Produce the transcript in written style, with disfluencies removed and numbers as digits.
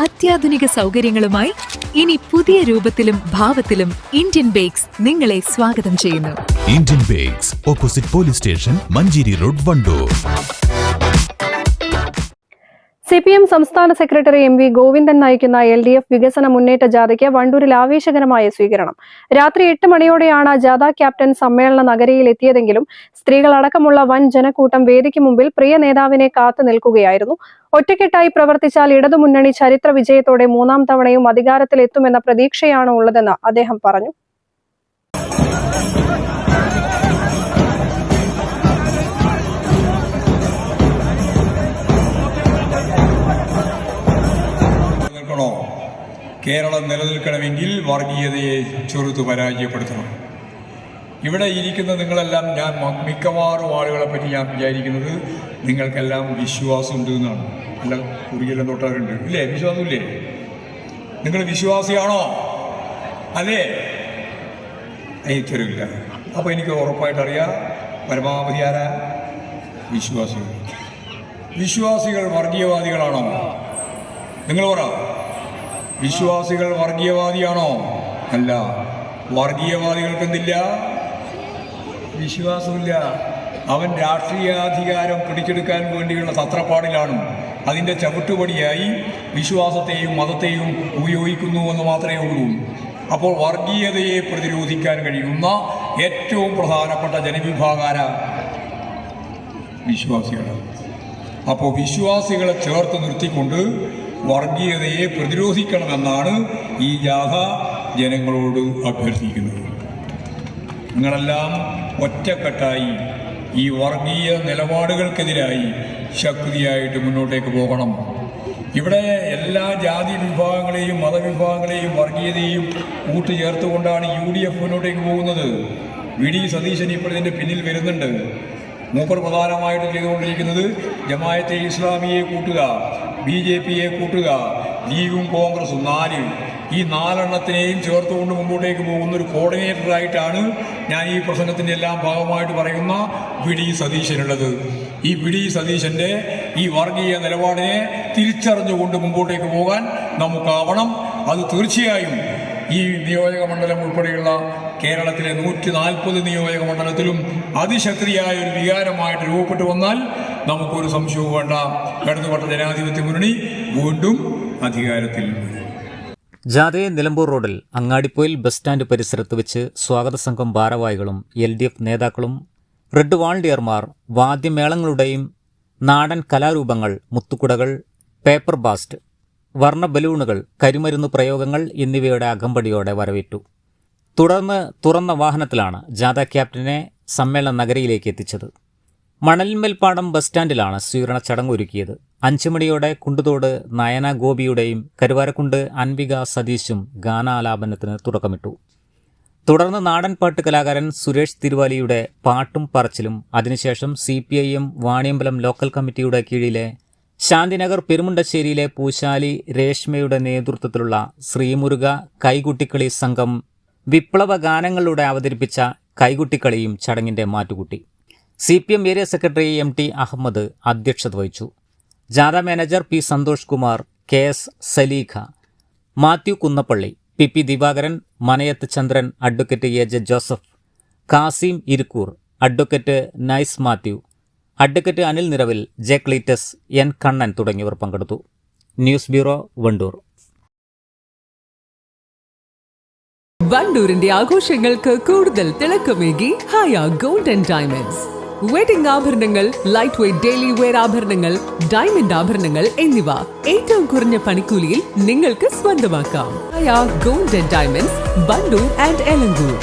അത്യാധുനിക സൗകര്യങ്ങളുമായി ഇനി പുതിയ രൂപത്തിലും ഭാവത്തിലും ഇന്ത്യൻ ബേക്സ് നിങ്ങളെ സ്വാഗതം ചെയ്യുന്നു. Indian bakes, opposite police station, Manjeri road, Wandoor. CPM സംസ്ഥാന സെക്രട്ടറി MV ഗോവിന്ദൻ നയിക്കുന്ന LDF വികസന മുന്നേറ്റ ജാഥയ്ക്ക് വണ്ടൂരിൽ ആവേശകരമായ സ്വീകരണം. രാത്രി 8 മണിയോടെയാണ് ജാഥ ക്യാപ്റ്റൻ സമ്മേളന നഗരിയിൽ എത്തിയതെങ്കിലും സ്ത്രീകളടക്കമുള്ള വൻ ജനക്കൂട്ടം വേദിക്ക് മുമ്പിൽ പ്രിയ നേതാവിനെ കാത്തു നിൽക്കുകയായിരുന്നു. ഒറ്റക്കെട്ടായി പ്രവർത്തിച്ചാൽ ഇടതുമുന്നണി ചരിത്ര വിജയത്തോടെ 3ാം തവണയും അധികാരത്തിലെത്തുമെന്ന പ്രതീക്ഷയാണ് ഉള്ളതെന്ന് അദ്ദേഹം പറഞ്ഞു. കേരളം നിലനിൽക്കണമെങ്കിൽ വർഗീയതയെ ചെറുത്തു പരാജയപ്പെടുത്തണം. ഇവിടെ ഇരിക്കുന്ന നിങ്ങളെല്ലാം, ഞാൻ മിക്കവാറും ആളുകളെ പറ്റി ഞാൻ വിചാരിക്കുന്നത് നിങ്ങൾക്കെല്ലാം വിശ്വാസമുണ്ട് എന്നാണ്. അല്ല, കുറിയെല്ലാം തൊട്ടാറുണ്ട് ഇല്ലേ? വിശ്വാസമില്ലേ? നിങ്ങൾ വിശ്വാസിയാണോ? അല്ലേ? എനിക്കറിയില്ല. അപ്പോൾ എനിക്ക് ഉറപ്പായിട്ടറിയാം പരമാവധി ആരാ? വിശ്വാസികൾ. വിശ്വാസികൾ വർഗീയവാദികളാണോ? നിങ്ങൾ പറ. വിശ്വാസികൾ വർഗീയവാദിയാണോ? അല്ല. വർഗീയവാദികൾക്ക് എന്തില്ല? വിശ്വാസമില്ല. അവൻ രാഷ്ട്രീയാധികാരം പിടിച്ചെടുക്കാൻ വേണ്ടിയുള്ള തത്രപ്പാടിലാണ്. അതിൻ്റെ ചവിട്ടുപടിയായി വിശ്വാസത്തെയും മതത്തെയും ഉപയോഗിക്കുന്നു എന്ന് മാത്രമേ ഉള്ളൂ. അപ്പോൾ വർഗീയതയെ പ്രതിരോധിക്കാൻ കഴിയുന്ന ഏറ്റവും പ്രധാനപ്പെട്ട ജനവിഭാഗാര വിശ്വാസികളാണ്. അപ്പോൾ വിശ്വാസികളെ ചേർത്ത് നിർത്തിക്കൊണ്ട് വർഗീയതയെ പ്രതിരോധിക്കണമെന്നാണ് ഈ ജാഥ ജനങ്ങളോട് അഭ്യർത്ഥിക്കുന്നത്. നിങ്ങളെല്ലാം ഒറ്റക്കെട്ടായി ഈ വർഗീയ നിലപാടുകൾക്കെതിരായി ശക്തിയായിട്ട് മുന്നോട്ടേക്ക് പോകണം. ഇവിടെ എല്ലാ ജാതി വിഭാഗങ്ങളെയും മതവിഭാഗങ്ങളെയും വർഗീയതയും കൂട്ടുചേർത്തുകൊണ്ടാണ് UDF മുന്നോട്ടേക്ക് പോകുന്നത്. VD സതീശൻ ഇപ്പോൾ ഇതിൻ്റെ പിന്നിൽ വരുന്നുണ്ട്. മൂപ്പർ പ്രധാനമായിട്ട് ചെയ്തുകൊണ്ടിരിക്കുന്നത് ജമായത്തെ ഇസ്ലാമിയെ കൂട്ടുക, BJPയെ കൂട്ടുക, ലീഗും കോൺഗ്രസും 4, ഈ 4 എണ്ണത്തിനെയും ചേർത്തുകൊണ്ട് മുമ്പോട്ടേക്ക് പോകുന്ന ഒരു കോർഡിനേറ്ററായിട്ടാണ് ഞാൻ ഈ പ്രസംഗത്തിൻ്റെ എല്ലാം ഭാഗമായിട്ട് പറയുന്ന VD സതീശനുള്ളത്. ഈ VD സതീശൻ്റെ ഈ വർഗീയ നിലപാടിനെ തിരിച്ചറിഞ്ഞുകൊണ്ട് മുമ്പോട്ടേക്ക് പോകാൻ നമുക്കാവണം. അത് തീർച്ചയായും ഈ നിയോജക മണ്ഡലം ഉൾപ്പെടെയുള്ള കേരളത്തിലെ 140 നിയോജക മണ്ഡലത്തിലും അതിശക്തിയായ ഒരു വികാരമായിട്ട് രൂപപ്പെട്ടു വന്നാൽ നമുക്കൊരു സംശയവും വേണ്ട. ഇടതുപക്ഷ ജനാധിപത്യ മുന്നണി വീണ്ടും അധികാരത്തിൽ വരും. ജാഥയെ നിലമ്പൂർ റോഡിൽ അങ്ങാടിപ്പൊയിൽ ബസ് സ്റ്റാൻഡ് പരിസരത്ത് വെച്ച് സ്വാഗത സംഘം ഭാരവാഹികളും LDF നേതാക്കളും റെഡ് വാളണ്ടിയർമാർ വാദ്യമേളങ്ങളുടെയും നാടൻ കലാരൂപങ്ങൾ, മുത്തുകുടകൾ, പേപ്പർ ബാസ്റ്റ്, വർണ്ണ ബലൂണുകൾ, കരിമരുന്ന് പ്രയോഗങ്ങൾ എന്നിവയുടെ അകമ്പടിയോടെ വരവേറ്റു. തുടർന്ന് തുറന്ന വാഹനത്തിലാണ് ജാഥ ക്യാപ്റ്റനെ സമ്മേളന നഗരിയിലേക്ക് എത്തിച്ചത്. മണൽമേൽപ്പാടം ബസ് സ്റ്റാൻഡിലാണ് സ്വീകരണ ചടങ്ങ് ഒരുക്കിയത്. 5 മണിയോടെ കുണ്ടുതോട് നയന ഗോപിയുടെയും കരുവാരക്കുണ്ട് അൻവിക സതീശും ഗാനാലാപനത്തിന് തുടക്കമിട്ടു. തുടർന്ന് നാടൻപാട്ട് കലാകാരൻ സുരേഷ് തിരുവാലിയുടെ പാട്ടും പറച്ചിലും, അതിനുശേഷം CPIM വാണിയമ്പലം ലോക്കൽ കമ്മിറ്റിയുടെ കീഴിലെ ശാന്തിനഗർ പെരുമുണ്ടശ്ശേരിയിലെ പൂശാലി രേഷ്മയുടെ നേതൃത്വത്തിലുള്ള ശ്രീമുരുക കൈകുട്ടിക്കളി സംഘം വിപ്ലവ ഗാനങ്ങളിലൂടെ അവതരിപ്പിച്ച കൈകുട്ടിക്കളിയും ചടങ്ങിൻ്റെ മാറ്റുകൂട്ടി. CPM area secretary MT Ahammed അധ്യക്ഷത വഹിച്ചു. ജാഥ manager P Santhosh Kumar, KS Saleekha, Mathew Kunnappally, PP Divakaran, Manayath Chandran, advocate AJ Joseph, Kasim Irikkur, advocate Nice Mathew, advocate Anil Niravil, J Cleetus, N Kannan തുടങ്ങിയവർ പങ്കെടുത്തു. News bureau, Wandoor. വണ്ടൂരിന്റെ ആഘോഷങ്ങൾക്ക് കൂടുതൽ തിളക്കമേകി Haya gold and diamonds. Wedding ആഭരണങ്ങൾ, ലൈറ്റ് വെയ്റ്റ് ഡെയിലി വെയർ ആഭരണങ്ങൾ, ഡയമണ്ട് ആഭരണങ്ങൾ എന്നിവ ഏറ്റവും കുറഞ്ഞ പണിക്കൂലിയിൽ നിങ്ങൾക്ക് സ്വന്തമാക്കാം. ഹയ gold and diamonds, Wandoor and Elankur.